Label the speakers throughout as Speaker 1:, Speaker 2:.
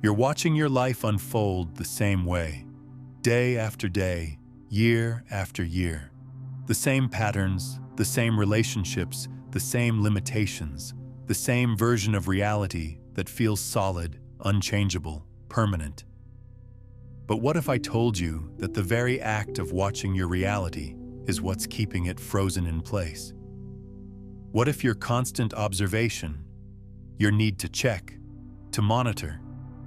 Speaker 1: You're watching your life unfold the same way, day after day, year after year. The same patterns, the same relationships, the same limitations, the same version of reality that feels solid, unchangeable, permanent. But what if I told you that the very act of watching your reality is what's keeping it frozen in place? What if your constant observation, your need to check, to monitor,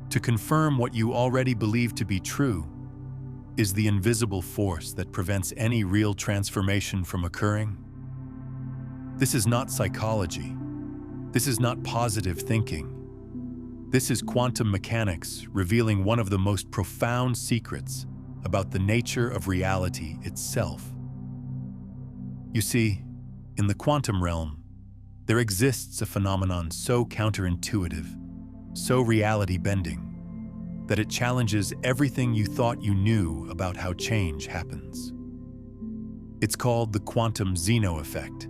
Speaker 1: to confirm what you already believe to be true, is the invisible force that prevents any real transformation from occurring? This is not psychology. This is not positive thinking. This is quantum mechanics revealing one of the most profound secrets about the nature of reality itself. You see, in the quantum realm, there exists a phenomenon so counterintuitive, so reality-bending, that it challenges everything you thought you knew about how change happens. It's called the Quantum Zeno Effect,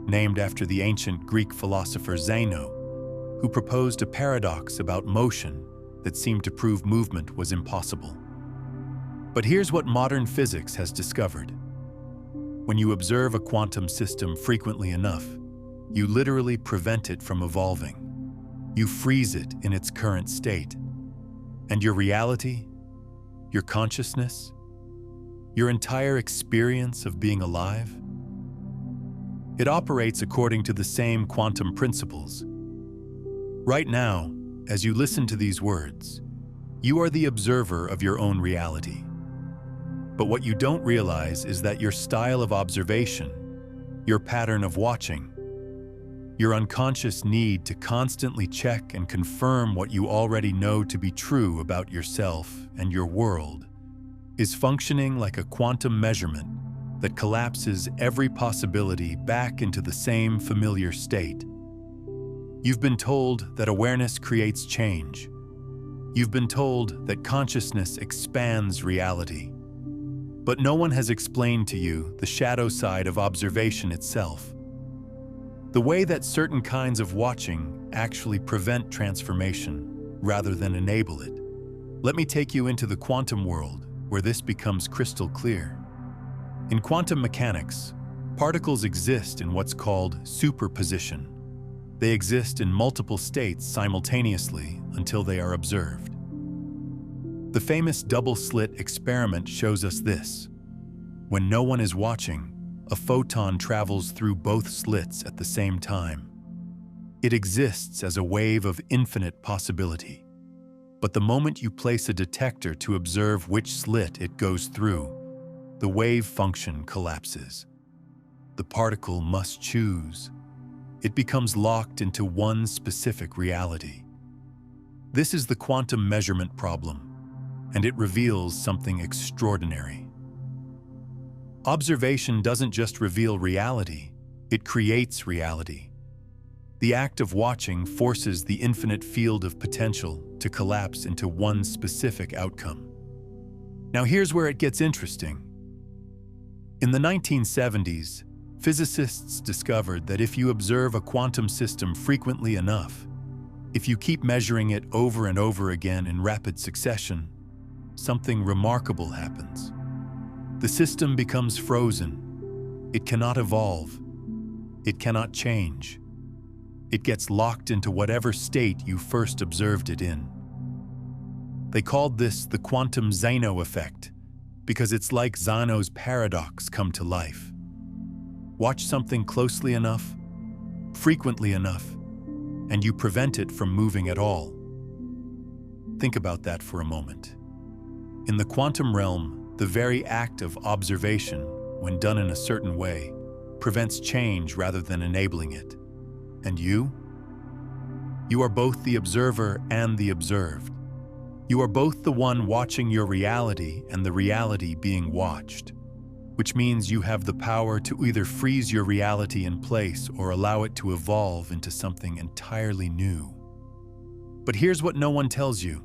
Speaker 1: named after the ancient Greek philosopher Zeno, who proposed a paradox about motion that seemed to prove movement was impossible. But here's what modern physics has discovered. When you observe a quantum system frequently enough, you literally prevent it from evolving. You freeze it in its current state. And your reality, your consciousness, your entire experience of being alive, it operates according to the same quantum principles. Right now, as you listen to these words, you are the observer of your own reality. But what you don't realize is that your style of observation, your pattern of watching, your unconscious need to constantly check and confirm what you already know to be true about yourself and your world, is functioning like a quantum measurement that collapses every possibility back into the same familiar state. You've been told that awareness creates change. You've been told that consciousness expands reality. But no one has explained to you the shadow side of observation itself. The way that certain kinds of watching actually prevent transformation rather than enable it. Let me take you into the quantum world where this becomes crystal clear. In quantum mechanics, particles exist in what's called superposition. They exist in multiple states simultaneously until they are observed. The famous double-slit experiment shows us this. When no one is watching, a photon travels through both slits at the same time. It exists as a wave of infinite possibility. But the moment you place a detector to observe which slit it goes through, the wave function collapses. The particle must choose. It becomes locked into one specific reality. This is the quantum measurement problem, and it reveals something extraordinary. Observation doesn't just reveal reality, it creates reality. The act of watching forces the infinite field of potential to collapse into one specific outcome. Now here's where it gets interesting. In the 1970s, physicists discovered that if you observe a quantum system frequently enough, if you keep measuring it over and over again in rapid succession, something remarkable happens. The system becomes frozen. It cannot evolve. It cannot change. It gets locked into whatever state you first observed it in. They called this the Quantum Zeno Effect because it's like Zeno's paradox come to life. Watch something closely enough, frequently enough, and you prevent it from moving at all. Think about that for a moment. In the quantum realm, the very act of observation, when done in a certain way, prevents change rather than enabling it. And you? You are both the observer and the observed. You are both the one watching your reality and the reality being watched, which means you have the power to either freeze your reality in place or allow it to evolve into something entirely new. But here's what no one tells you.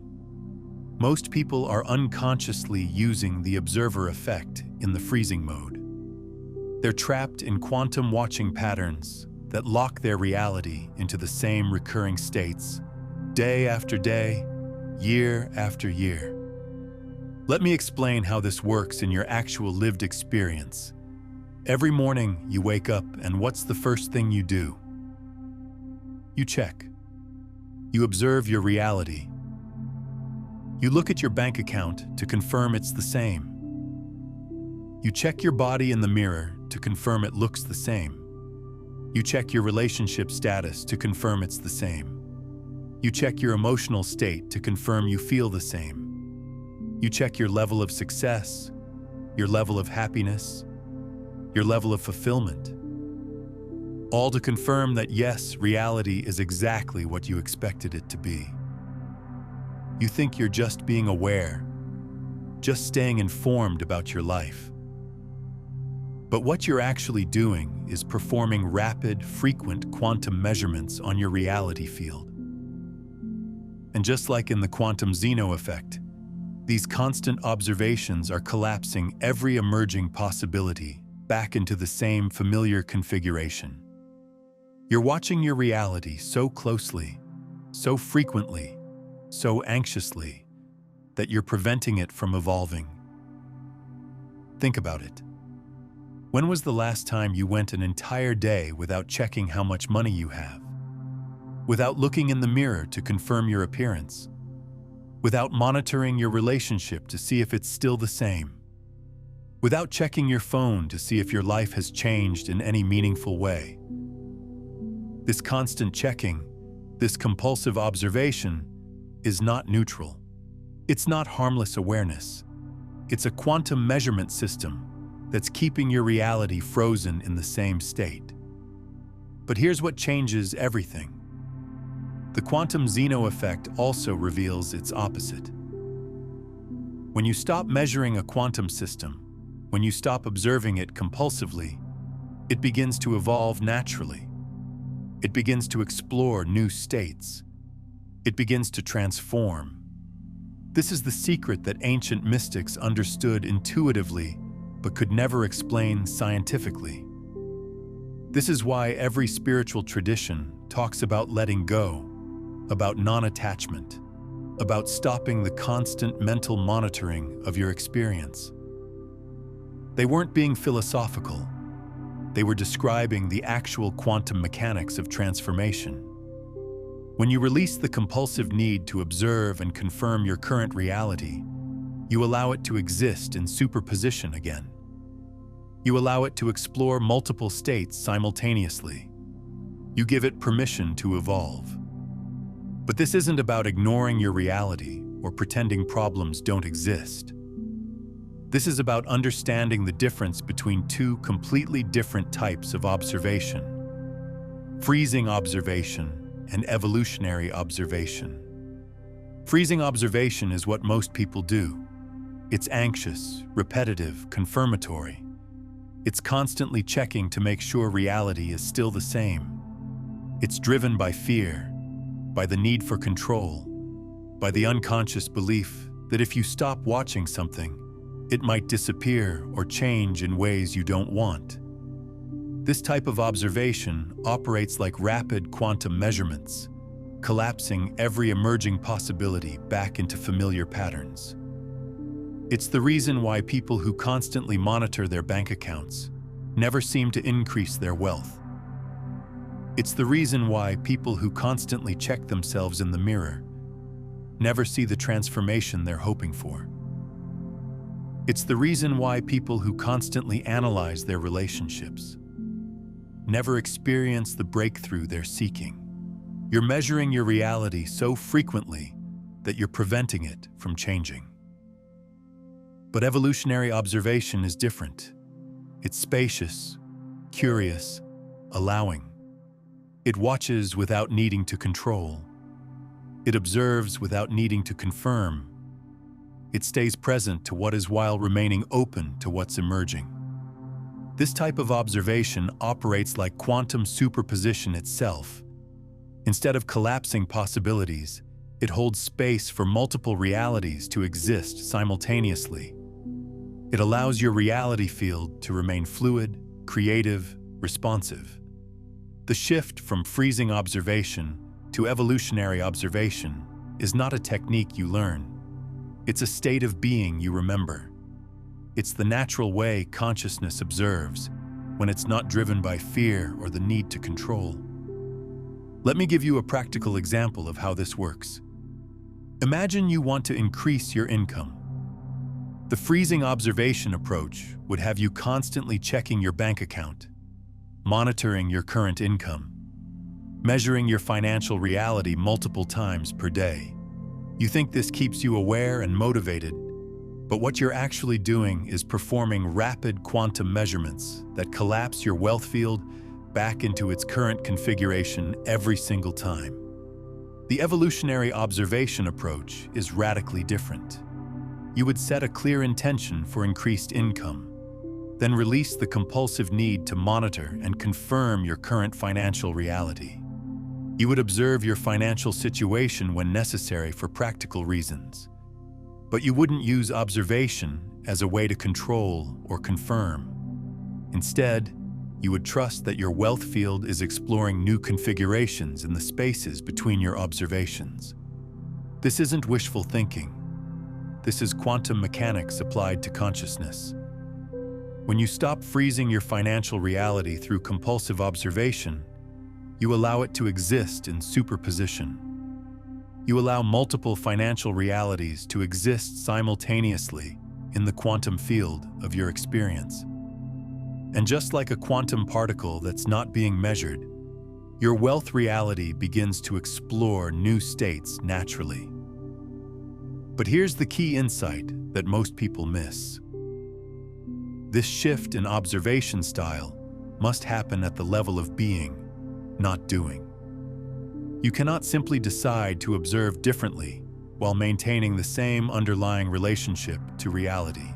Speaker 1: Most people are unconsciously using the observer effect in the freezing mode. They're trapped in quantum watching patterns that lock their reality into the same recurring states, day after day, year after year. Let me explain how this works in your actual lived experience. Every morning you wake up, and what's the first thing you do? You check. You observe your reality. You look at your bank account to confirm it's the same. You check your body in the mirror to confirm it looks the same. You check your relationship status to confirm it's the same. You check your emotional state to confirm you feel the same. You check your level of success, your level of happiness, your level of fulfillment, all to confirm that yes, reality is exactly what you expected it to be. You think you're just being aware, just staying informed about your life. But what you're actually doing is performing rapid, frequent quantum measurements on your reality field. And just like in the Quantum Zeno Effect, these constant observations are collapsing every emerging possibility back into the same familiar configuration. You're watching your reality so closely, so frequently, so anxiously, that you're preventing it from evolving. Think about it. When was the last time you went an entire day without checking how much money you have? Without looking in the mirror to confirm your appearance? Without monitoring your relationship to see if it's still the same? Without checking your phone to see if your life has changed in any meaningful way? This constant checking, this compulsive observation, is not neutral. It's not harmless awareness. It's a quantum measurement system that's keeping your reality frozen in the same state. But here's what changes everything. The Quantum Zeno Effect also reveals its opposite. When you stop measuring a quantum system, when you stop observing it compulsively, it begins to evolve naturally. It begins to explore new states. It begins to transform. This is the secret that ancient mystics understood intuitively but could never explain scientifically. This is why every spiritual tradition talks about letting go, about non-attachment, about stopping the constant mental monitoring of your experience. They weren't being philosophical. They were describing the actual quantum mechanics of transformation. When you release the compulsive need to observe and confirm your current reality, you allow it to exist in superposition again. You allow it to explore multiple states simultaneously. You give it permission to evolve. But this isn't about ignoring your reality or pretending problems don't exist. This is about understanding the difference between two completely different types of observation: freezing observation and evolutionary observation. Freezing observation is what most people do. It's anxious, repetitive, confirmatory. It's constantly checking to make sure reality is still the same. It's driven by fear, by the need for control, by the unconscious belief that if you stop watching something, it might disappear or change in ways you don't want. This type of observation operates like rapid quantum measurements, collapsing every emerging possibility back into familiar patterns. It's the reason why people who constantly monitor their bank accounts never seem to increase their wealth. It's the reason why people who constantly check themselves in the mirror never see the transformation they're hoping for. It's the reason why people who constantly analyze their relationships never experience the breakthrough they're seeking. You're measuring your reality so frequently that you're preventing it from changing. But evolutionary observation is different. It's spacious, curious, allowing. It watches without needing to control. It observes without needing to confirm. It stays present to what is while remaining open to what's emerging. This type of observation operates like quantum superposition itself. Instead of collapsing possibilities, it holds space for multiple realities to exist simultaneously. It allows your reality field to remain fluid, creative, responsive. The shift from freezing observation to evolutionary observation is not a technique you learn. It's a state of being you remember. It's the natural way consciousness observes, when it's not driven by fear or the need to control. Let me give you a practical example of how this works. Imagine you want to increase your income. The freezing observation approach would have you constantly checking your bank account, monitoring your current income, measuring your financial reality multiple times per day. You think this keeps you aware and motivated, but what you're actually doing is performing rapid quantum measurements that collapse your wealth field back into its current configuration every single time. The evolutionary observation approach is radically different. You would set a clear intention for increased income, then release the compulsive need to monitor and confirm your current financial reality. You would observe your financial situation when necessary for practical reasons, but you wouldn't use observation as a way to control or confirm. Instead, you would trust that your wealth field is exploring new configurations in the spaces between your observations. This isn't wishful thinking. This is quantum mechanics applied to consciousness. When you stop freezing your financial reality through compulsive observation, you allow it to exist in superposition. You allow multiple financial realities to exist simultaneously in the quantum field of your experience. And just like a quantum particle that's not being measured, your wealth reality begins to explore new states naturally. But here's the key insight that most people miss. This shift in observation style must happen at the level of being, not doing. You cannot simply decide to observe differently while maintaining the same underlying relationship to reality.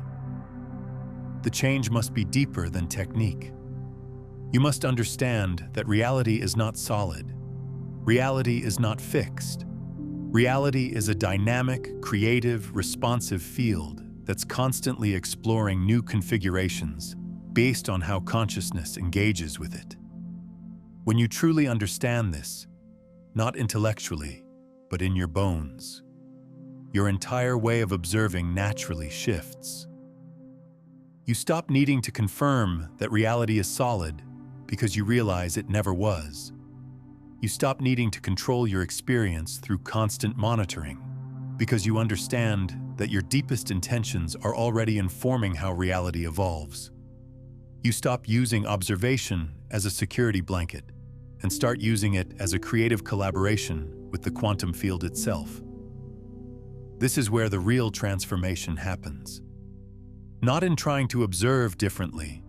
Speaker 1: The change must be deeper than technique. You must understand that reality is not solid. Reality is not fixed. Reality is a dynamic, creative, responsive field that's constantly exploring new configurations based on how consciousness engages with it. When you truly understand this, not intellectually, but in your bones, your entire way of observing naturally shifts. You stop needing to confirm that reality is solid because you realize it never was. You stop needing to control your experience through constant monitoring because you understand that your deepest intentions are already informing how reality evolves. You stop using observation as a security blanket and start using it as a creative collaboration with the quantum field itself. This is where the real transformation happens. Not in trying to observe differently,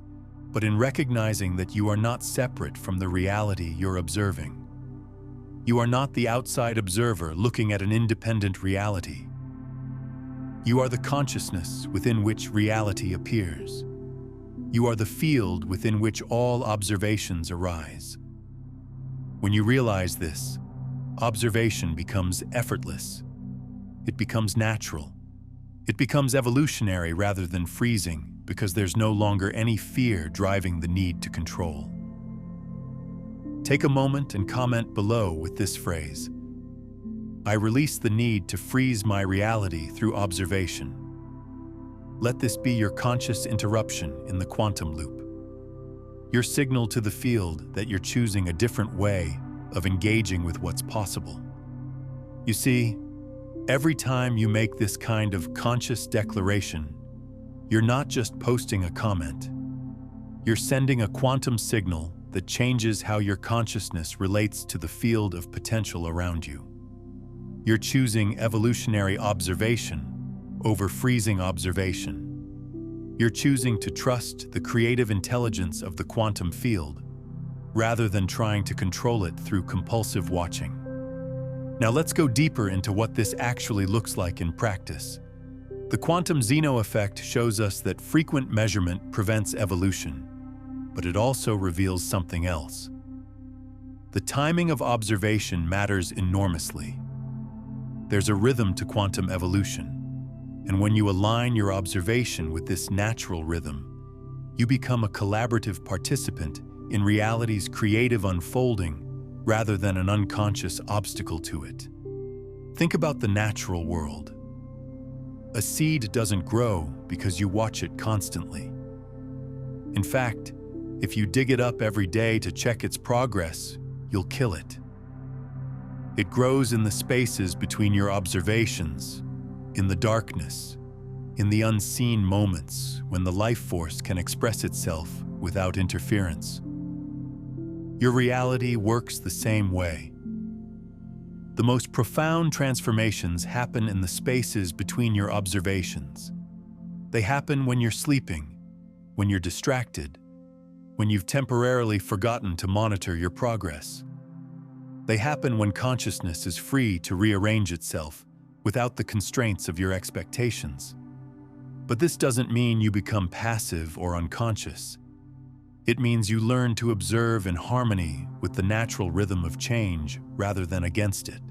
Speaker 1: but in recognizing that you are not separate from the reality you're observing. You are not the outside observer looking at an independent reality. You are the consciousness within which reality appears. You are the field within which all observations arise. When you realize this, observation becomes effortless. It becomes natural. It becomes evolutionary rather than freezing because there's no longer any fear driving the need to control. Take a moment and comment below with this phrase: I release the need to freeze my reality through observation. Let this be your conscious interruption in the quantum loop. Your signal to the field that you're choosing a different way of engaging with what's possible. You see, every time you make this kind of conscious declaration, you're not just posting a comment. You're sending a quantum signal that changes how your consciousness relates to the field of potential around you. You're choosing evolutionary observation over freezing observation. You're choosing to trust the creative intelligence of the quantum field rather than trying to control it through compulsive watching. Now let's go deeper into what this actually looks like in practice. The Quantum Zeno Effect shows us that frequent measurement prevents evolution, but it also reveals something else. The timing of observation matters enormously. There's a rhythm to quantum evolution, and when you align your observation with this natural rhythm, you become a collaborative participant in reality's creative unfolding rather than an unconscious obstacle to it. Think about the natural world. A seed doesn't grow because you watch it constantly. In fact, if you dig it up every day to check its progress, you'll kill it. It grows in the spaces between your observations, in the darkness, in the unseen moments when the life force can express itself without interference. Your reality works the same way. The most profound transformations happen in the spaces between your observations. They happen when you're sleeping, when you're distracted, when you've temporarily forgotten to monitor your progress. They happen when consciousness is free to rearrange itself without the constraints of your expectations. But this doesn't mean you become passive or unconscious. It means you learn to observe in harmony with the natural rhythm of change rather than against it.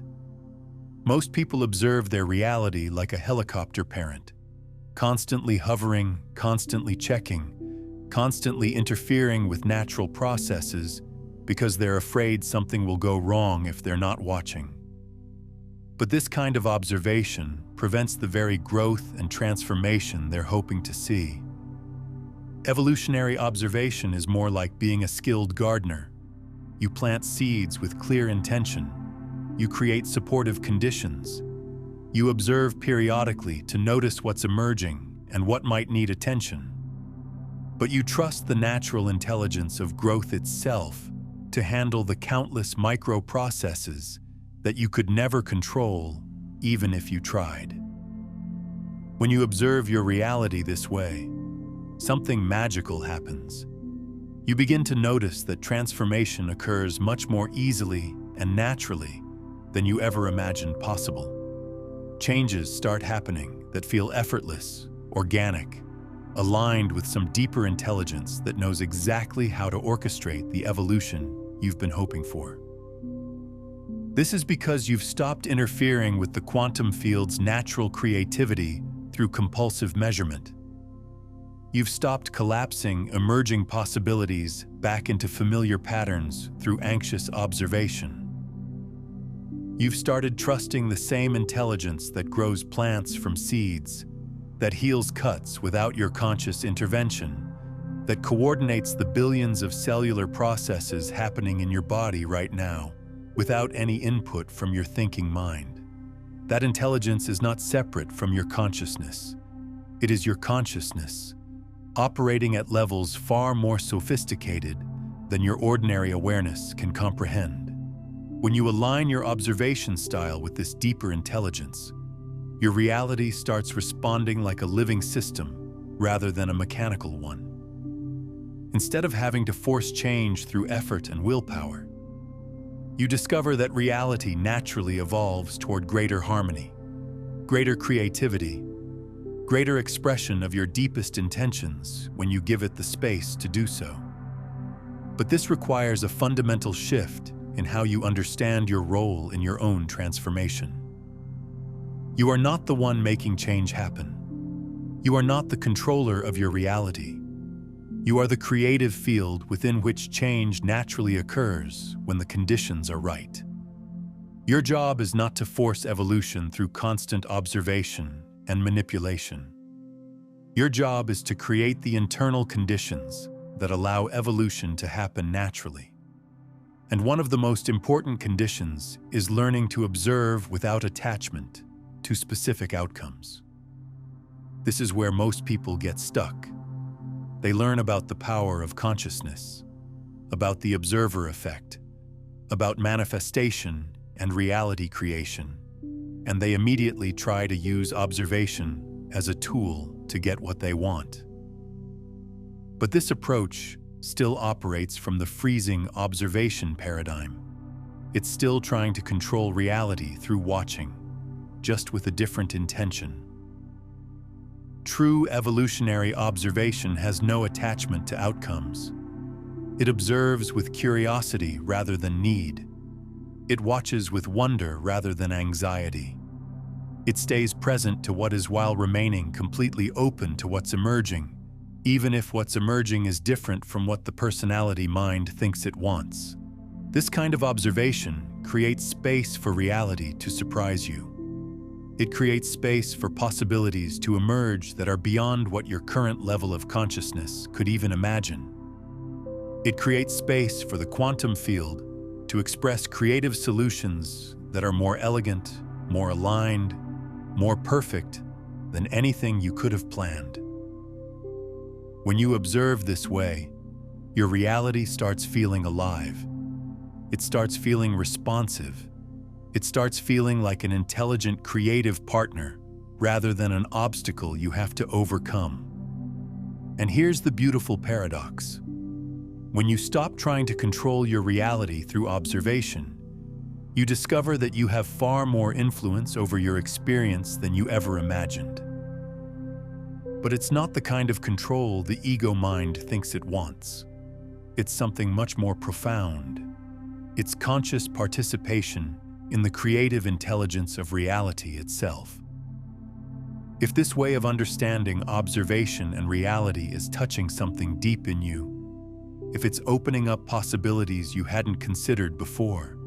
Speaker 1: Most people observe their reality like a helicopter parent, constantly hovering, constantly checking, constantly interfering with natural processes because they're afraid something will go wrong if they're not watching. But this kind of observation prevents the very growth and transformation they're hoping to see. Evolutionary observation is more like being a skilled gardener. You plant seeds with clear intention. You create supportive conditions. You observe periodically to notice what's emerging and what might need attention. But you trust the natural intelligence of growth itself to handle the countless micro-processes that you could never control, even if you tried. When you observe your reality this way, something magical happens. You begin to notice that transformation occurs much more easily and naturally than you ever imagined possible. Changes start happening that feel effortless, organic, aligned with some deeper intelligence that knows exactly how to orchestrate the evolution you've been hoping for. This is because you've stopped interfering with the quantum field's natural creativity through compulsive measurement. You've stopped collapsing emerging possibilities back into familiar patterns through anxious observation. You've started trusting the same intelligence that grows plants from seeds, that heals cuts without your conscious intervention, that coordinates the billions of cellular processes happening in your body right now, without any input from your thinking mind. That intelligence is not separate from your consciousness. It is your consciousness, operating at levels far more sophisticated than your ordinary awareness can comprehend. When you align your observation style with this deeper intelligence, your reality starts responding like a living system rather than a mechanical one. Instead of having to force change through effort and willpower, you discover that reality naturally evolves toward greater harmony, greater creativity, greater expression of your deepest intentions when you give it the space to do so. But this requires a fundamental shift in how you understand your role in your own transformation. You are not the one making change happen. You are not the controller of your reality. You are the creative field within which change naturally occurs when the conditions are right. Your job is not to force evolution through constant observation and manipulation. Your job is to create the internal conditions that allow evolution to happen naturally. And one of the most important conditions is learning to observe without attachment to specific outcomes. This is where most people get stuck. They learn about the power of consciousness, about the observer effect, about manifestation and reality creation, and they immediately try to use observation as a tool to get what they want. But this approach still operates from the freezing observation paradigm. It's still trying to control reality through watching, just with a different intention. True evolutionary observation has no attachment to outcomes. It observes with curiosity rather than need. It watches with wonder rather than anxiety. It stays present to what is while remaining completely open to what's emerging, even if what's emerging is different from what the personality mind thinks it wants. This kind of observation creates space for reality to surprise you. It creates space for possibilities to emerge that are beyond what your current level of consciousness could even imagine. It creates space for the quantum field to express creative solutions that are more elegant, more aligned, more perfect than anything you could have planned. When you observe this way, your reality starts feeling alive. It starts feeling responsive. It starts feeling like an intelligent, creative partner rather than an obstacle you have to overcome. And here's the beautiful paradox. When you stop trying to control your reality through observation, you discover that you have far more influence over your experience than you ever imagined. But it's not the kind of control the ego mind thinks it wants. It's something much more profound. It's conscious participation in the creative intelligence of reality itself. If this way of understanding observation and reality is touching something deep in you, if it's opening up possibilities you hadn't considered before,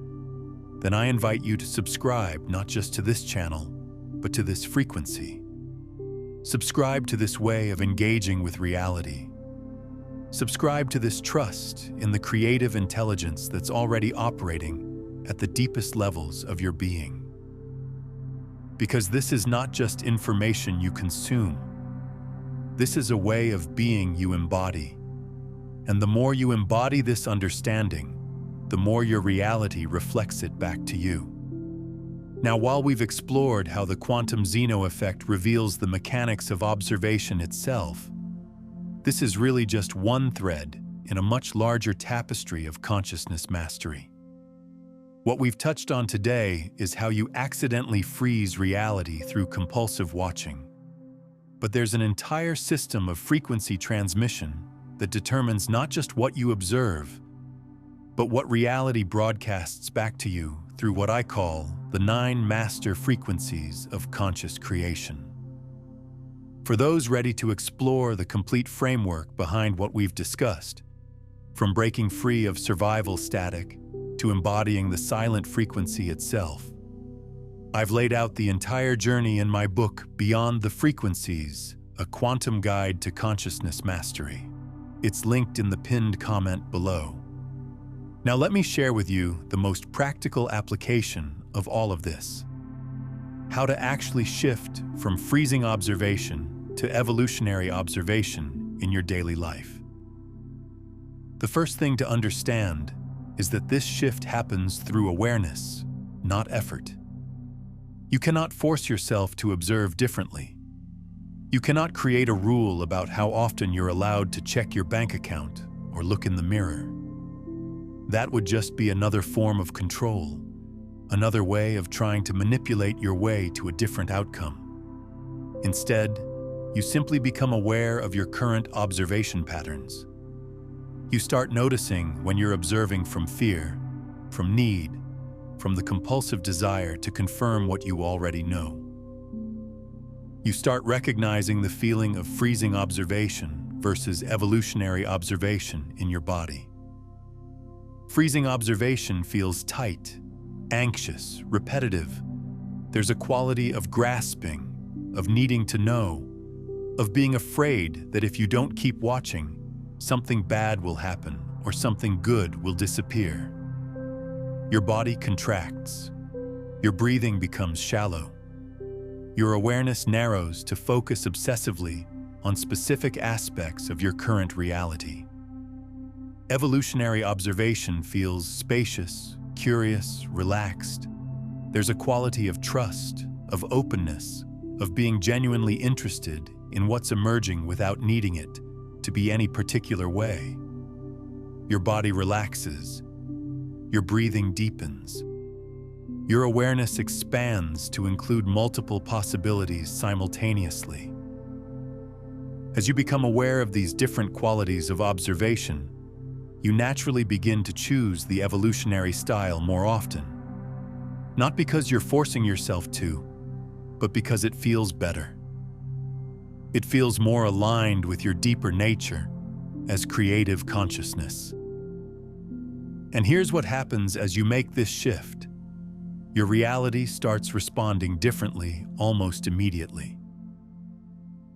Speaker 1: then I invite you to subscribe not just to this channel, but to this frequency. Subscribe to this way of engaging with reality. Subscribe to this trust in the creative intelligence that's already operating at the deepest levels of your being. Because this is not just information you consume. This is a way of being you embody. And the more you embody this understanding, the more your reality reflects it back to you. Now, while we've explored how the Quantum Zeno Effect reveals the mechanics of observation itself, this is really just one thread in a much larger tapestry of consciousness mastery. What we've touched on today is how you accidentally freeze reality through compulsive watching. But there's an entire system of frequency transmission that determines not just what you observe, but what reality broadcasts back to you through what I call the 9 master frequencies of conscious creation. For those ready to explore the complete framework behind what we've discussed, from breaking free of survival static to embodying the silent frequency itself, I've laid out the entire journey in my book, Beyond the Frequencies, A Quantum Guide to Consciousness Mastery. It's linked in the pinned comment below. Now let me share with you the most practical application of all of this. How to actually shift from freezing observation to evolutionary observation in your daily life. The first thing to understand is that this shift happens through awareness, not effort. You cannot force yourself to observe differently. You cannot create a rule about how often you're allowed to check your bank account or look in the mirror. That would just be another form of control, another way of trying to manipulate your way to a different outcome. Instead, you simply become aware of your current observation patterns. You start noticing when you're observing from fear, from need, from the compulsive desire to confirm what you already know. You start recognizing the feeling of freezing observation versus evolutionary observation in your body. Freezing observation feels tight, anxious, repetitive. There's a quality of grasping, of needing to know, of being afraid that if you don't keep watching, something bad will happen or something good will disappear. Your body contracts. Your breathing becomes shallow. Your awareness narrows to focus obsessively on specific aspects of your current reality. Evolutionary observation feels spacious, curious, relaxed. There's a quality of trust, of openness, of being genuinely interested in what's emerging without needing it to be any particular way. Your body relaxes. Your breathing deepens. Your awareness expands to include multiple possibilities simultaneously. As you become aware of these different qualities of observation, you naturally begin to choose the evolutionary style more often. Not because you're forcing yourself to, but because it feels better. It feels more aligned with your deeper nature as creative consciousness. And here's what happens as you make this shift. your reality starts responding differently almost immediately.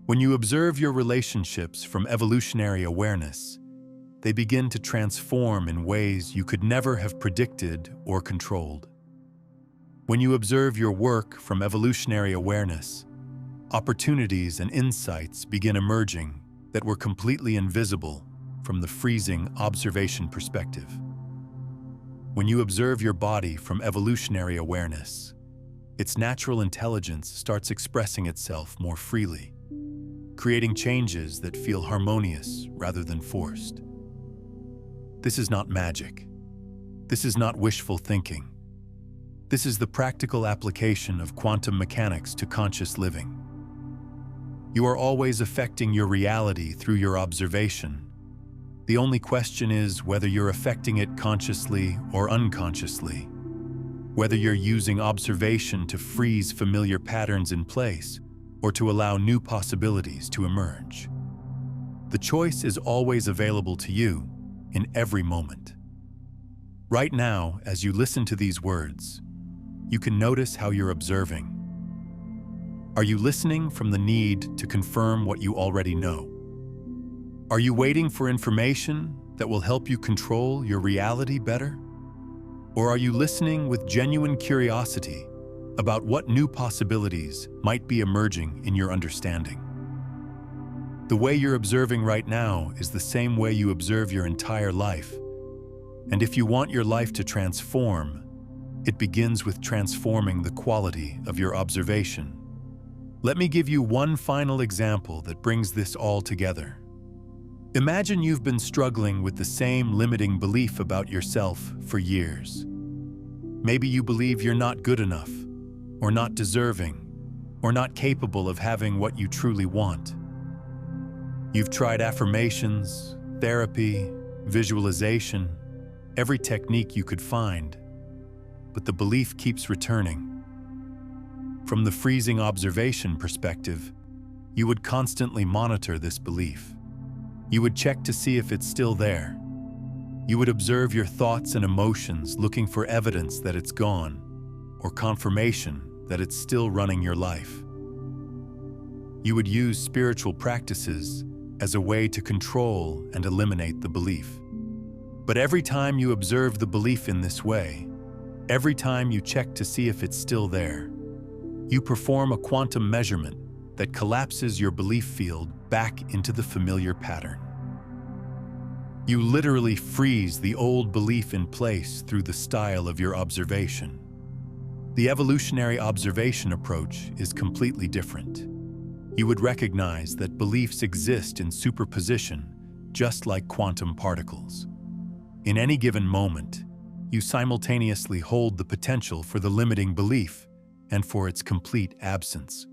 Speaker 1: When you observe your relationships from evolutionary awareness, they begin to transform in ways you could never have predicted or controlled. When you observe your work from evolutionary awareness, opportunities and insights begin emerging that were completely invisible from the freezing observation perspective. When you observe your body from evolutionary awareness, its natural intelligence starts expressing itself more freely, creating changes that feel harmonious rather than forced. This is not magic. This is not wishful thinking. This is the practical application of quantum mechanics to conscious living. You are always affecting your reality through your observation. The only question is whether you're affecting it consciously or unconsciously, whether you're using observation to freeze familiar patterns in place or to allow new possibilities to emerge. The choice is always available to you in every moment. Right now, as you listen to these words, you can notice how you're observing. Are you listening from the need to confirm what you already know? Are you waiting for information that will help you control your reality better? Or are you listening with genuine curiosity about what new possibilities might be emerging in your understanding? The way you're observing right now is the same way you observe your entire life. And if you want your life to transform, it begins with transforming the quality of your observation. Let me give you one final example that brings this all together. Imagine you've been struggling with the same limiting belief about yourself for years. Maybe you believe you're not good enough, or not deserving, or not capable of having what you truly want. You've tried affirmations, therapy, visualization, every technique you could find, but the belief keeps returning. From the freezing observation perspective, you would constantly monitor this belief. You would check to see if it's still there. You would observe your thoughts and emotions, looking for evidence that it's gone, or confirmation that it's still running your life. You would use spiritual practices as a way to control and eliminate the belief. But every time you observe the belief in this way, every time you check to see if it's still there, you perform a quantum measurement that collapses your belief field back into the familiar pattern. You literally freeze the old belief in place through the style of your observation. The evolutionary observation approach is completely different. You would recognize that beliefs exist in superposition, just like quantum particles. In any given moment, you simultaneously hold the potential for the limiting belief and for its complete absence.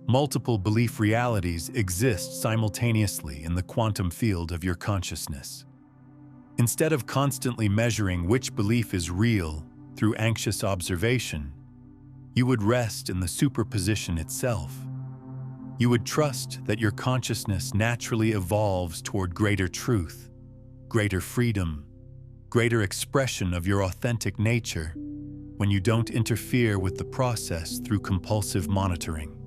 Speaker 1: Multiple belief realities exist simultaneously in the quantum field of your consciousness. Instead of constantly measuring which belief is real through anxious observation, you would rest in the superposition itself. You would trust that your consciousness naturally evolves toward greater truth, greater freedom, greater expression of your authentic nature when you don't interfere with the process through compulsive monitoring.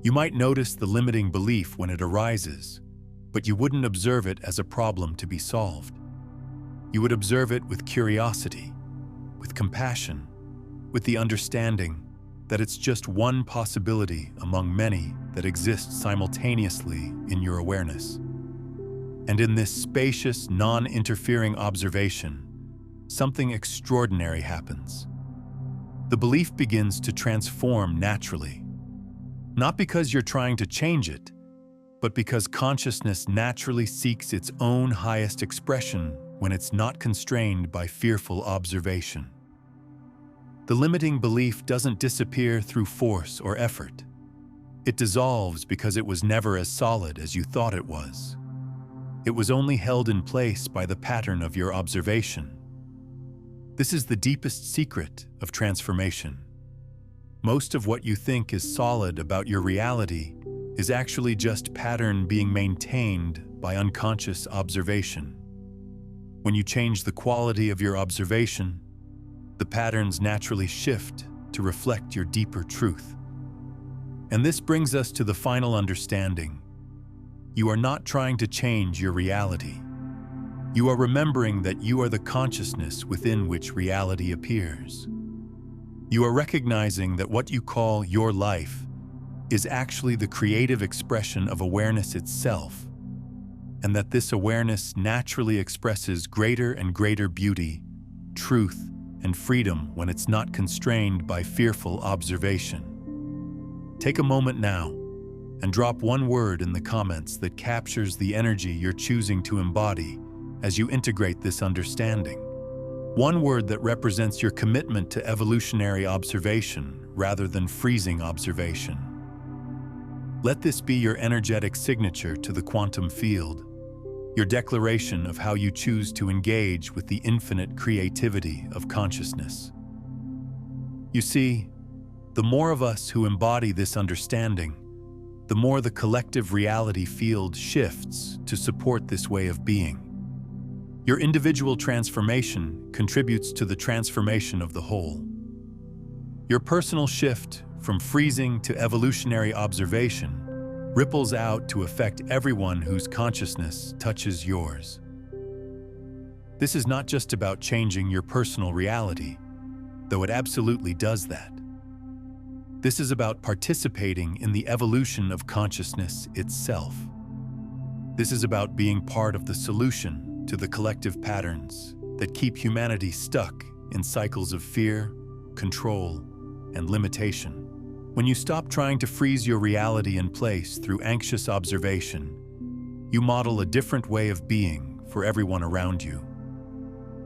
Speaker 1: You might notice the limiting belief when it arises, but you wouldn't observe it as a problem to be solved. You would observe it with curiosity, with compassion, with the understanding that it's just one possibility among many that exist simultaneously in your awareness. And in this spacious, non-interfering observation, something extraordinary happens. The belief begins to transform naturally, not because you're trying to change it, but because consciousness naturally seeks its own highest expression when it's not constrained by fearful observation. The limiting belief doesn't disappear through force or effort. It dissolves because it was never as solid as you thought it was. It was only held in place by the pattern of your observation. This is the deepest secret of transformation. Most of what you think is solid about your reality is actually just pattern being maintained by unconscious observation. When you change the quality of your observation, the patterns naturally shift to reflect your deeper truth. And this brings us to the final understanding. You are not trying to change your reality. You are remembering that you are the consciousness within which reality appears. You are recognizing that what you call your life is actually the creative expression of awareness itself, and that this awareness naturally expresses greater and greater beauty, truth, and freedom when it's not constrained by fearful observation. Take a moment now and drop one word in the comments that captures the energy you're choosing to embody as you integrate this understanding. One word that represents your commitment to evolutionary observation rather than freezing observation. Let this be your energetic signature to the quantum field, your declaration of how you choose to engage with the infinite creativity of consciousness. You see, the more of us who embody this understanding, the more the collective reality field shifts to support this way of being. Your individual transformation contributes to the transformation of the whole. Your personal shift from freezing to evolutionary observation ripples out to affect everyone whose consciousness touches yours. This is not just about changing your personal reality, though it absolutely does that. This is about participating in the evolution of consciousness itself. This is about being part of the solution to the collective patterns that keep humanity stuck in cycles of fear, control, and limitation. When you stop trying to freeze your reality in place through anxious observation, you model a different way of being for everyone around you.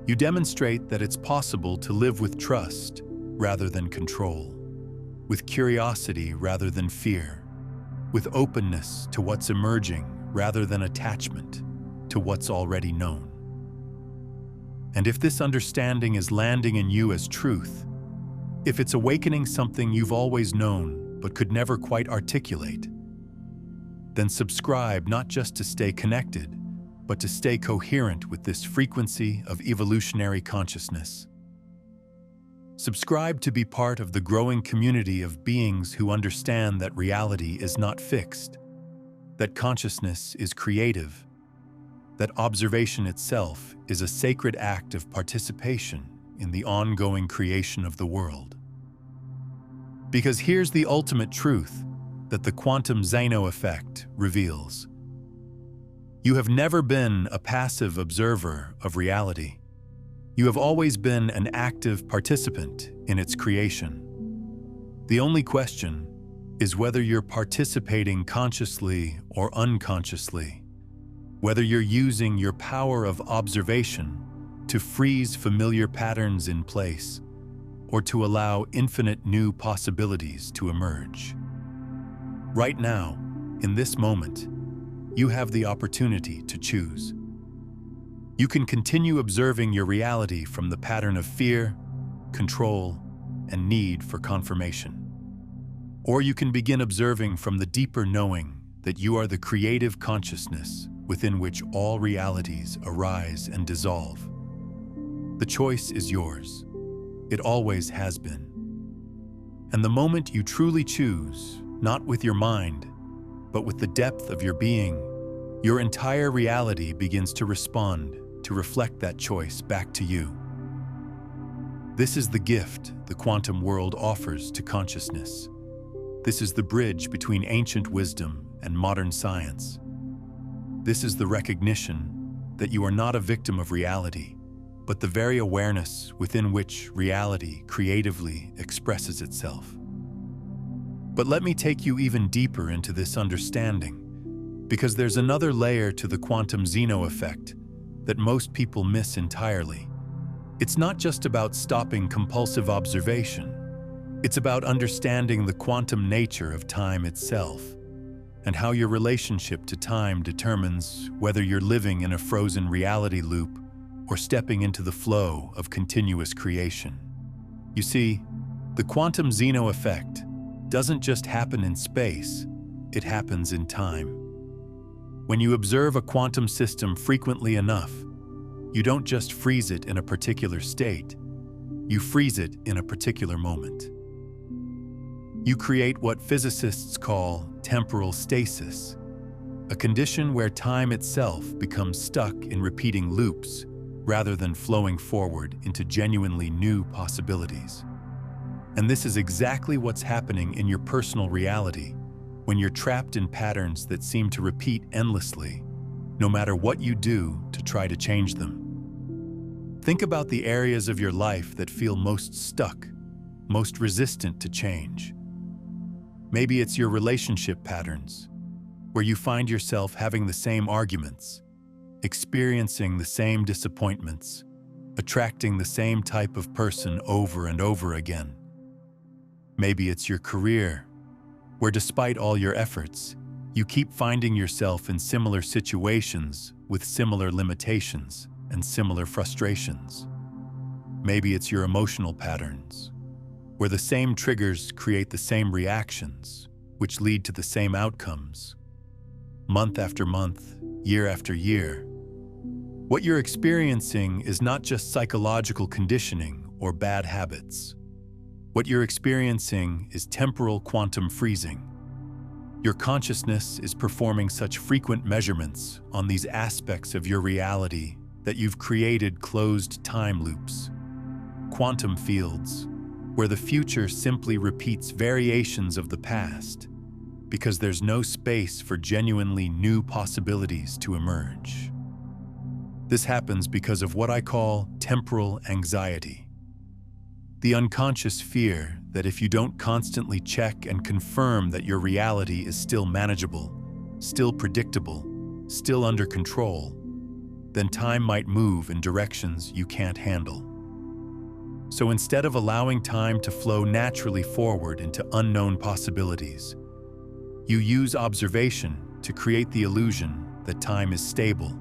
Speaker 1: You demonstrate that it's possible to live with trust rather than control, with curiosity rather than fear, with openness to what's emerging rather than attachment to what's already known. And if this understanding is landing in you as truth, if it's awakening something you've always known but could never quite articulate, then subscribe not just to stay connected, but to stay coherent with this frequency of evolutionary consciousness. Subscribe to be part of the growing community of beings who understand that reality is not fixed, that consciousness is creative, that observation itself is a sacred act of participation in the ongoing creation of the world. Because here's the ultimate truth that the Quantum Zeno Effect reveals. You have never been a passive observer of reality. You have always been an active participant in its creation. The only question is whether you're participating consciously or unconsciously, whether you're using your power of observation to freeze familiar patterns in place, or to allow infinite new possibilities to emerge. Right now, in this moment, you have the opportunity to choose. You can continue observing your reality from the pattern of fear, control, and need for confirmation. Or you can begin observing from the deeper knowing that you are the creative consciousness within which all realities arise and dissolve. The choice is yours. It always has been. And the moment you truly choose, not with your mind, but with the depth of your being, your entire reality begins to respond, to reflect that choice back to you. This is the gift the quantum world offers to consciousness. This is the bridge between ancient wisdom and modern science. This is the recognition that you are not a victim of reality, but the very awareness within which reality creatively expresses itself. But let me take you even deeper into this understanding, because there's another layer to the Quantum Zeno Effect that most people miss entirely. It's not just about stopping compulsive observation. It's about understanding the quantum nature of time itself, and how your relationship to time determines whether you're living in a frozen reality loop or stepping into the flow of continuous creation. You see, the Quantum Zeno Effect doesn't just happen in space, it happens in time. When you observe a quantum system frequently enough, you don't just freeze it in a particular state, You freeze it in a particular moment. You create what physicists call temporal stasis, a condition where time itself becomes stuck in repeating loops rather than flowing forward into genuinely new possibilities. And this is exactly what's happening in your personal reality when you're trapped in patterns that seem to repeat endlessly, no matter what you do to try to change them. Think about the areas of your life that feel most stuck, most resistant to change. Maybe it's your relationship patterns, where you find yourself having the same arguments, experiencing the same disappointments, attracting the same type of person over and over again. Maybe it's your career, where despite all your efforts, you keep finding yourself in similar situations with similar limitations and similar frustrations. Maybe it's your emotional patterns, where the same triggers create the same reactions, which lead to the same outcomes. Month after month, year after year, what you're experiencing is not just psychological conditioning or bad habits. What you're experiencing is temporal quantum freezing. Your consciousness is performing such frequent measurements on these aspects of your reality that you've created closed time loops, quantum fields, where the future simply repeats variations of the past because there's no space for genuinely new possibilities to emerge. This happens because of what I call temporal anxiety. The unconscious fear that if you don't constantly check and confirm that your reality is still manageable, still predictable, still under control, then time might move in directions you can't handle. So instead of allowing time to flow naturally forward into unknown possibilities, you use observation to create the illusion that time is stable,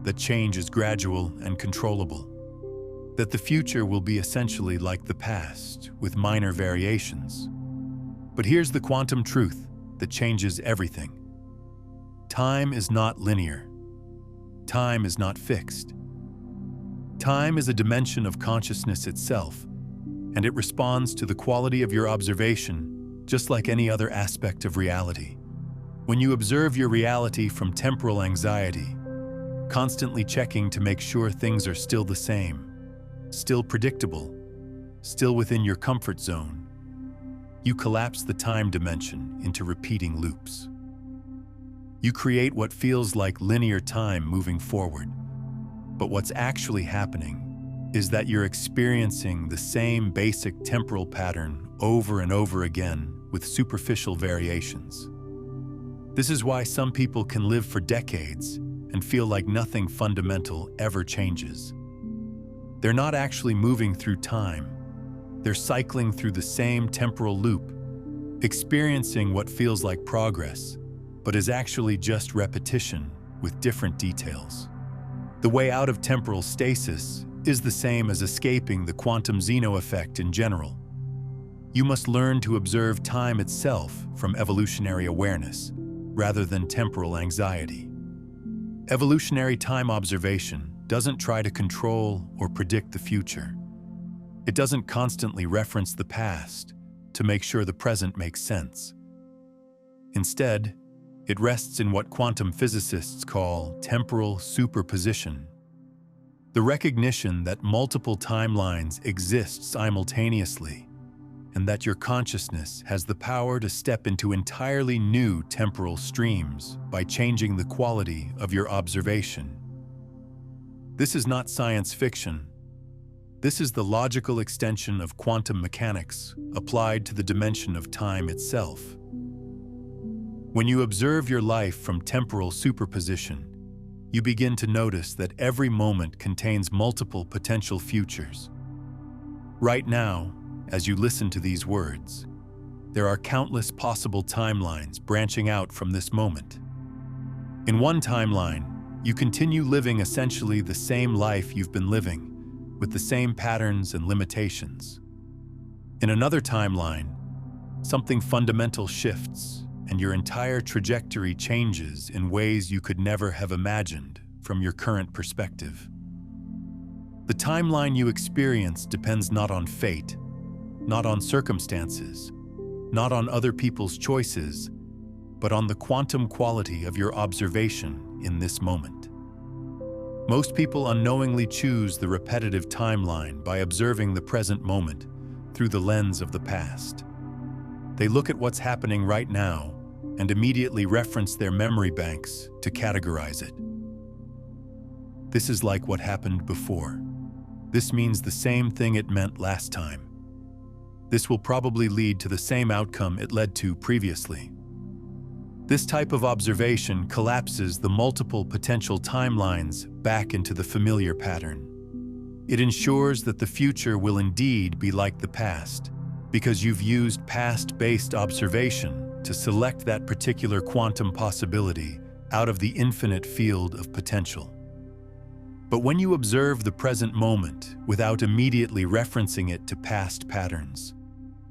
Speaker 1: that change is gradual and controllable, that the future will be essentially like the past, with minor variations. But here's the quantum truth that changes everything. Time is not linear. Time is not fixed. Time is a dimension of consciousness itself, and it responds to the quality of your observation, just like any other aspect of reality. When you observe your reality from temporal anxiety, constantly checking to make sure things are still the same, still predictable, still within your comfort zone, you collapse the time dimension into repeating loops. You create what feels like linear time moving forward, but what's actually happening is that you're experiencing the same basic temporal pattern over and over again with superficial variations. This is why some people can live for decades and feel like nothing fundamental ever changes. They're not actually moving through time. They're cycling through the same temporal loop, experiencing what feels like progress, but is actually just repetition with different details. The way out of temporal stasis is the same as escaping the Quantum Zeno Effect in general. You must learn to observe time itself from evolutionary awareness, rather than temporal anxiety. Evolutionary time observation doesn't try to control or predict the future. It doesn't constantly reference the past to make sure the present makes sense. Instead, it rests in what quantum physicists call temporal superposition, the recognition that multiple timelines exist simultaneously, and that your consciousness has the power to step into entirely new temporal streams by changing the quality of your observation. This is not science fiction. This is the logical extension of quantum mechanics applied to the dimension of time itself. When you observe your life from temporal superposition, you begin to notice that every moment contains multiple potential futures. Right now, as you listen to these words, there are countless possible timelines branching out from this moment. In one timeline, you continue living essentially the same life you've been living, with the same patterns and limitations. In another timeline, something fundamental shifts, and your entire trajectory changes in ways you could never have imagined from your current perspective. The timeline you experience depends not on fate, not on circumstances, not on other people's choices, but on the quantum quality of your observation in this moment. Most people unknowingly choose the repetitive timeline by observing the present moment through the lens of the past. They look at what's happening right now and immediately reference their memory banks to categorize it. This is like what happened before. This means the same thing it meant last time. This will probably lead to the same outcome it led to previously. This type of observation collapses the multiple potential timelines back into the familiar pattern. It ensures that the future will indeed be like the past, because you've used past-based observation to select that particular quantum possibility out of the infinite field of potential. But when you observe the present moment without immediately referencing it to past patterns,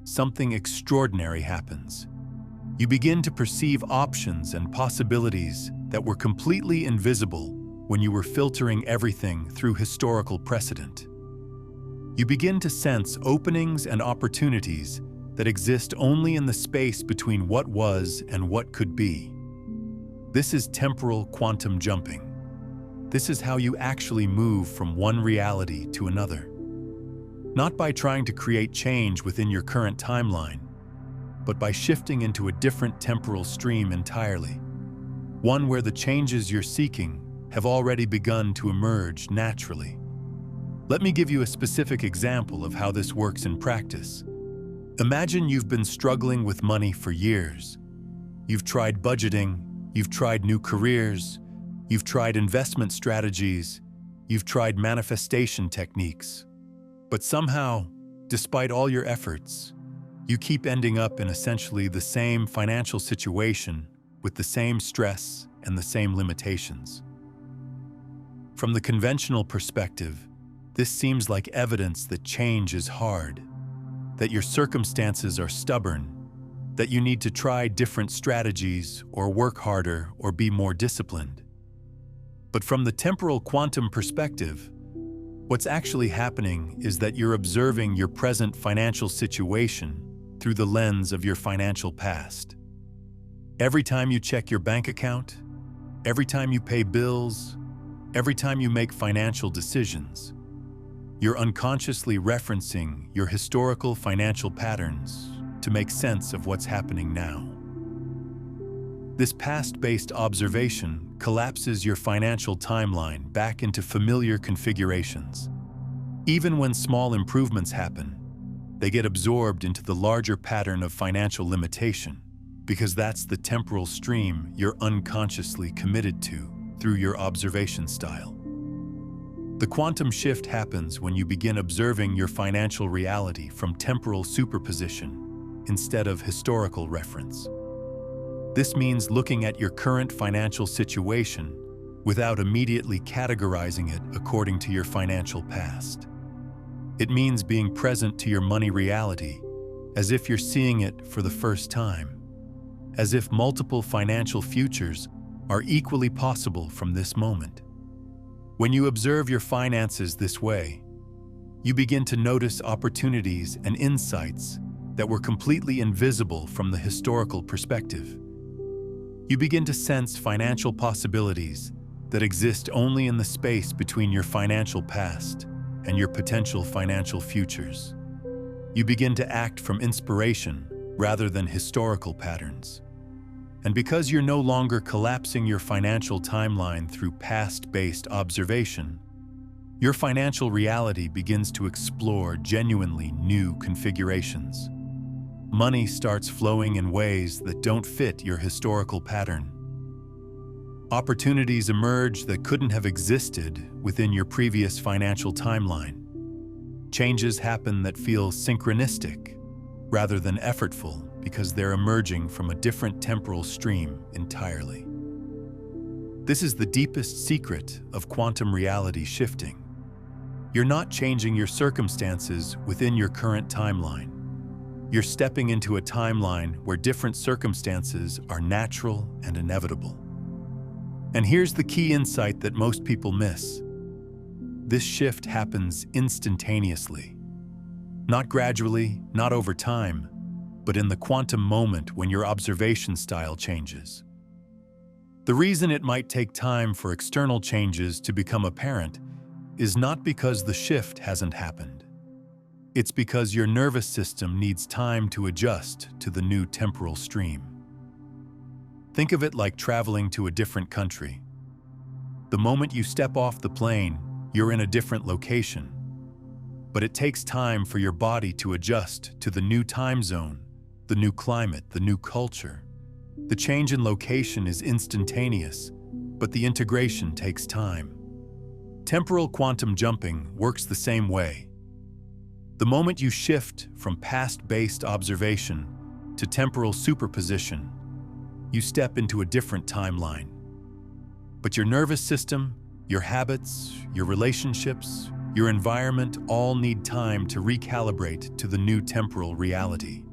Speaker 1: something extraordinary happens. You begin to perceive options and possibilities that were completely invisible when you were filtering everything through historical precedent. You begin to sense openings and opportunities that exist only in the space between what was and what could be. This is temporal quantum jumping. This is how you actually move from one reality to another. Not by trying to create change within your current timeline, but by shifting into a different temporal stream entirely. One where the changes you're seeking have already begun to emerge naturally. Let me give you a specific example of how this works in practice. Imagine you've been struggling with money for years. You've tried budgeting, you've tried new careers, you've tried investment strategies, you've tried manifestation techniques. But somehow, despite all your efforts, you keep ending up in essentially the same financial situation with the same stress and the same limitations. From the conventional perspective, this seems like evidence that change is hard, that your circumstances are stubborn, that you need to try different strategies or work harder or be more disciplined. But from the temporal quantum perspective, what's actually happening is that you're observing your present financial situation through the lens of your financial past. Every time you check your bank account, every time you pay bills, every time you make financial decisions, you're unconsciously referencing your historical financial patterns to make sense of what's happening now. This past-based observation collapses your financial timeline back into familiar configurations. Even when small improvements happen, they get absorbed into the larger pattern of financial limitation, because that's the temporal stream you're unconsciously committed to through your observation style. The quantum shift happens when you begin observing your financial reality from temporal superposition instead of historical reference. This means looking at your current financial situation without immediately categorizing it according to your financial past. It means being present to your money reality as if you're seeing it for the first time, as if multiple financial futures are equally possible from this moment. When you observe your finances this way, you begin to notice opportunities and insights that were completely invisible from the historical perspective. You begin to sense financial possibilities that exist only in the space between your financial past and your potential financial futures. You begin to act from inspiration rather than historical patterns. And because you're no longer collapsing your financial timeline through past-based observation, your financial reality begins to explore genuinely new configurations. Money starts flowing in ways that don't fit your historical pattern. Opportunities emerge that couldn't have existed within your previous financial timeline. Changes happen that feel synchronistic rather than effortful because they're emerging from a different temporal stream entirely. This is the deepest secret of quantum reality shifting. You're not changing your circumstances within your current timeline. You're stepping into a timeline where different circumstances are natural and inevitable. And here's the key insight that most people miss. This shift happens instantaneously. Not gradually, not over time, but in the quantum moment when your observation style changes. The reason it might take time for external changes to become apparent is not because the shift hasn't happened. It's because your nervous system needs time to adjust to the new temporal stream. Think of it like traveling to a different country. The moment you step off the plane, you're in a different location. But it takes time for your body to adjust to the new time zone, the new climate, the new culture. The change in location is instantaneous, but the integration takes time. Temporal quantum jumping works the same way. The moment you shift from past-based observation to temporal superposition, you step into a different timeline. But your nervous system, your habits, your relationships, your environment all need time to recalibrate to the new temporal reality.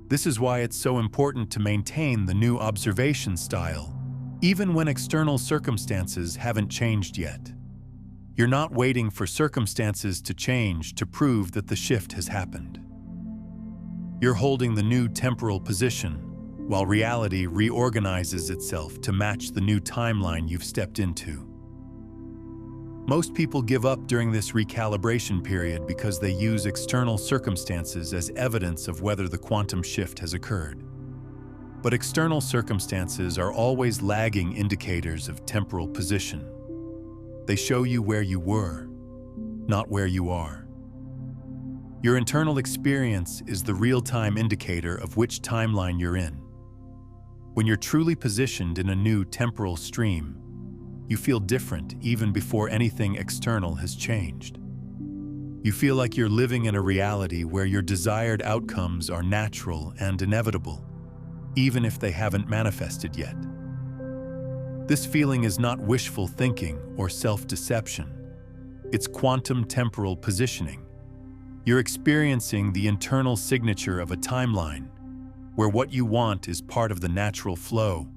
Speaker 1: This is why it's so important to maintain the new observation style, even when external circumstances haven't changed yet. You're not waiting for circumstances to change to prove that the shift has happened. You're holding the new temporal position while reality reorganizes itself to match the new timeline you've stepped into. Most people give up during this recalibration period because they use external circumstances as evidence of whether the quantum shift has occurred. But external circumstances are always lagging indicators of temporal position. They show you where you were, not where you are. Your internal experience is the real-time indicator of which timeline you're in. When you're truly positioned in a new temporal stream, you feel different even before anything external has changed. You feel like you're living in a reality where your desired outcomes are natural and inevitable, even if they haven't manifested yet. This feeling is not wishful thinking or self-deception. It's quantum temporal positioning. You're experiencing the internal signature of a timeline, where what you want is part of the natural flow,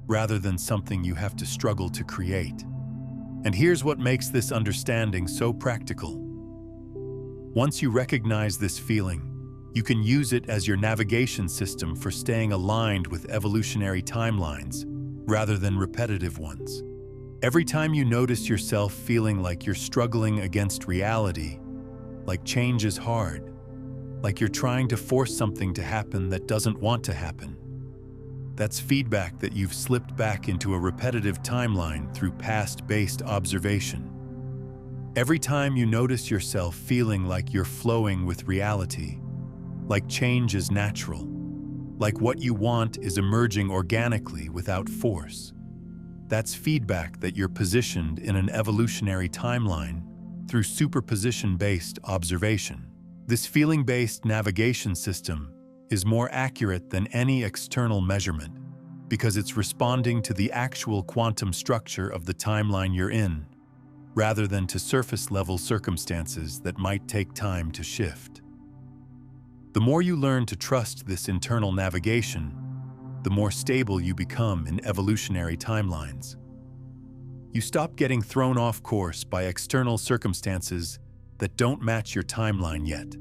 Speaker 1: rather than something you have to struggle to create. And here's what makes this understanding so practical. Once you recognize this feeling, you can use it as your navigation system for staying aligned with evolutionary timelines, rather than repetitive ones. Every time you notice yourself feeling like you're struggling against reality, like change is hard, like you're trying to force something to happen that doesn't want to happen, that's feedback that you've slipped back into a repetitive timeline through past-based observation. Every time you notice yourself feeling like you're flowing with reality, like change is natural, like what you want is emerging organically without force, that's feedback that you're positioned in an evolutionary timeline through superposition-based observation. This feeling-based navigation system is more accurate than any external measurement because it's responding to the actual quantum structure of the timeline you're in, rather than to surface-level circumstances that might take time to shift. The more you learn to trust this internal navigation, the more stable you become in evolutionary timelines. You stop getting thrown off course by external circumstances that don't match your timeline yet.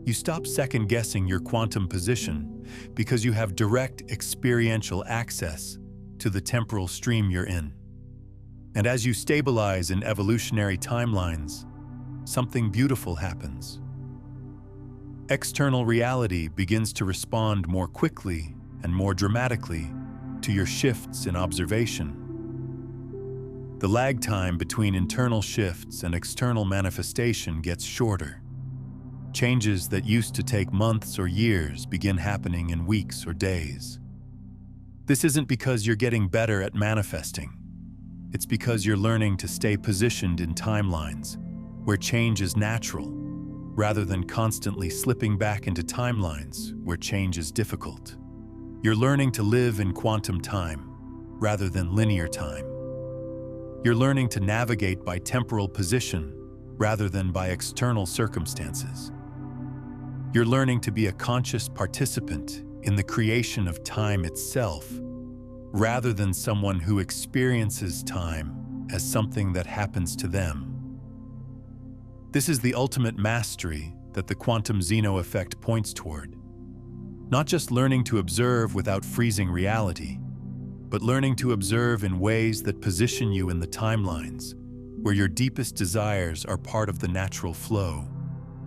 Speaker 1: You stop second-guessing your quantum position because you have direct experiential access to the temporal stream you're in. And as you stabilize in evolutionary timelines, something beautiful happens. External reality begins to respond more quickly and more dramatically to your shifts in observation. The lag time between internal shifts and external manifestation gets shorter. Changes that used to take months or years begin happening in weeks or days. This isn't because you're getting better at manifesting. It's because you're learning to stay positioned in timelines where change is natural, rather than constantly slipping back into timelines where change is difficult. You're learning to live in quantum time, rather than linear time. You're learning to navigate by temporal position, rather than by external circumstances. You're learning to be a conscious participant in the creation of time itself, rather than someone who experiences time as something that happens to them. This is the ultimate mastery that the Quantum Zeno Effect points toward. Not just learning to observe without freezing reality, but learning to observe in ways that position you in the timelines where your deepest desires are part of the natural flow,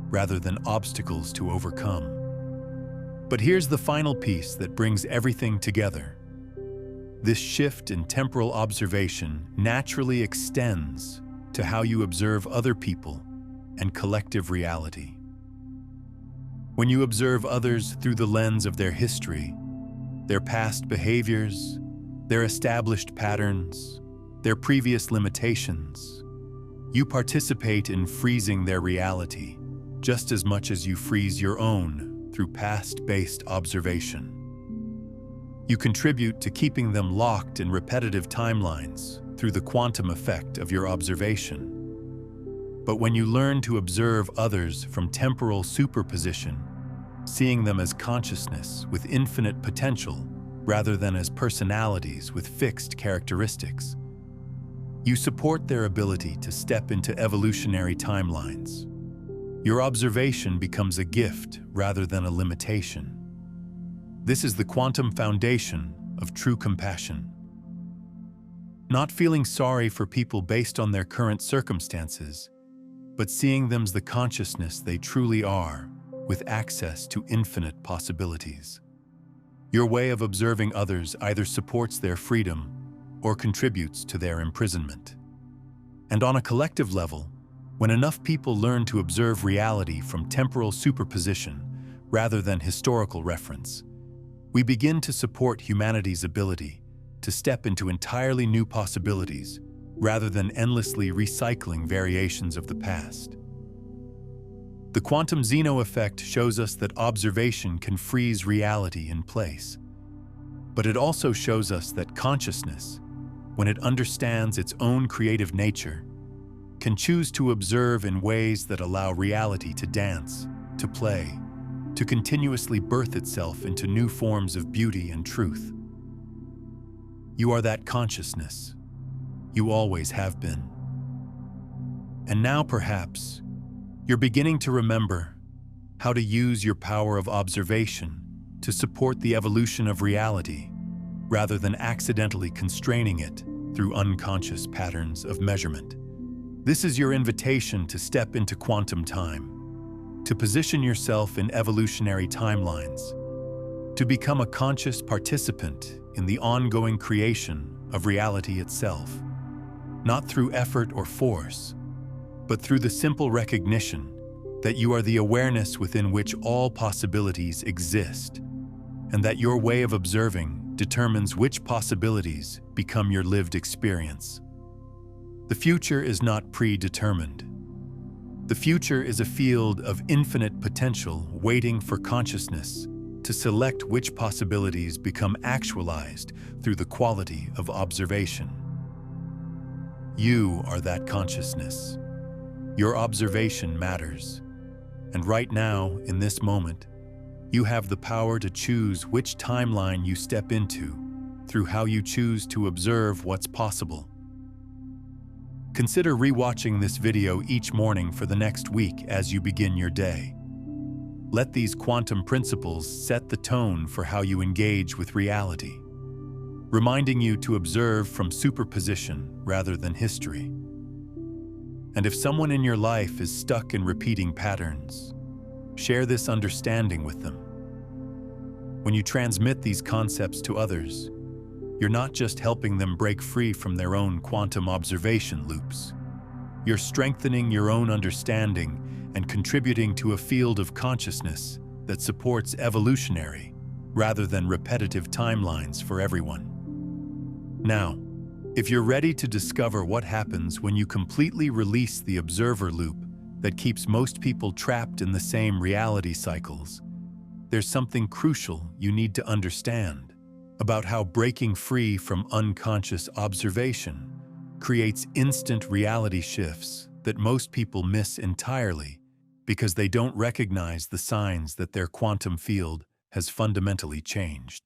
Speaker 1: rather than obstacles to overcome. But here's the final piece that brings everything together. This shift in temporal observation naturally extends to how you observe other people and collective reality. When you observe others through the lens of their history, their past behaviors, their established patterns, their previous limitations, you participate in freezing their reality just as much as you freeze your own through past-based observation. You contribute to keeping them locked in repetitive timelines through the quantum effect of your observation. But when you learn to observe others from temporal superposition, seeing them as consciousness with infinite potential rather than as personalities with fixed characteristics, you support their ability to step into evolutionary timelines. Your observation becomes a gift rather than a limitation. This is the quantum foundation of true compassion. Not feeling sorry for people based on their current circumstances, but seeing them as the consciousness they truly are, with access to infinite possibilities. Your way of observing others either supports their freedom or contributes to their imprisonment. And on a collective level, when enough people learn to observe reality from temporal superposition rather than historical reference, we begin to support humanity's ability to step into entirely new possibilities rather than endlessly recycling variations of the past. The Quantum Zeno Effect shows us that observation can freeze reality in place. But it also shows us that consciousness, when it understands its own creative nature, can choose to observe in ways that allow reality to dance, to play, to continuously birth itself into new forms of beauty and truth. You are that consciousness. You always have been. And now, perhaps, you're beginning to remember how to use your power of observation to support the evolution of reality, rather than accidentally constraining it through unconscious patterns of measurement. This is your invitation to step into quantum time, to position yourself in evolutionary timelines, to become a conscious participant in the ongoing creation of reality itself, not through effort or force, but through the simple recognition that you are the awareness within which all possibilities exist, and that your way of observing determines which possibilities become your lived experience. The future is not predetermined. The future is a field of infinite potential waiting for consciousness to select which possibilities become actualized through the quality of observation. You are that consciousness. Your observation matters. And right now, in this moment, you have the power to choose which timeline you step into through how you choose to observe what's possible. Consider rewatching this video each morning for the next week as you begin your day. Let these quantum principles set the tone for how you engage with reality, reminding you to observe from superposition rather than history. And if someone in your life is stuck in repeating patterns, share this understanding with them. When you transmit these concepts to others, you're not just helping them break free from their own quantum observation loops. You're strengthening your own understanding and contributing to a field of consciousness that supports evolutionary rather than repetitive timelines for everyone. Now, if you're ready to discover what happens when you completely release the observer loop that keeps most people trapped in the same reality cycles, there's something crucial you need to understand about how breaking free from unconscious observation creates instant reality shifts that most people miss entirely because they don't recognize the signs that their quantum field has fundamentally changed.